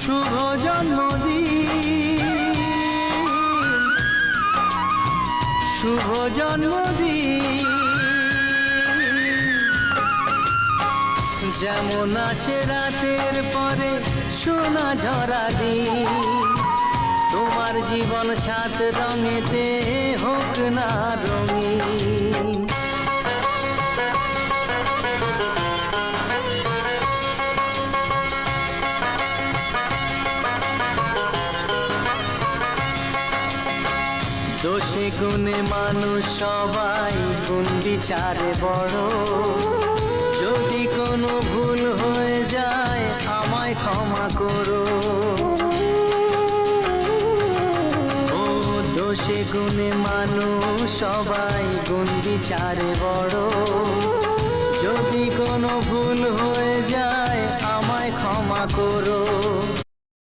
শুভ জন্মদিন, শুভ জন্মদিন। যেমন আসে রাতের পরে সোনা ঝরা দিন, তোমার জীবন সাত রঙেতে হোক না রঙিন। দোষে গুণে মানুষ সবাই, গুণ বিচারে বড়। যদি কোনো ভুল হয়ে যায় আমায় ক্ষমা করো। ও দোষে গুণে মানুষ সবাই, গুণ বিচারে বড়। যদি কোনো ভুল হয়ে যায় আমায় ক্ষমা করো।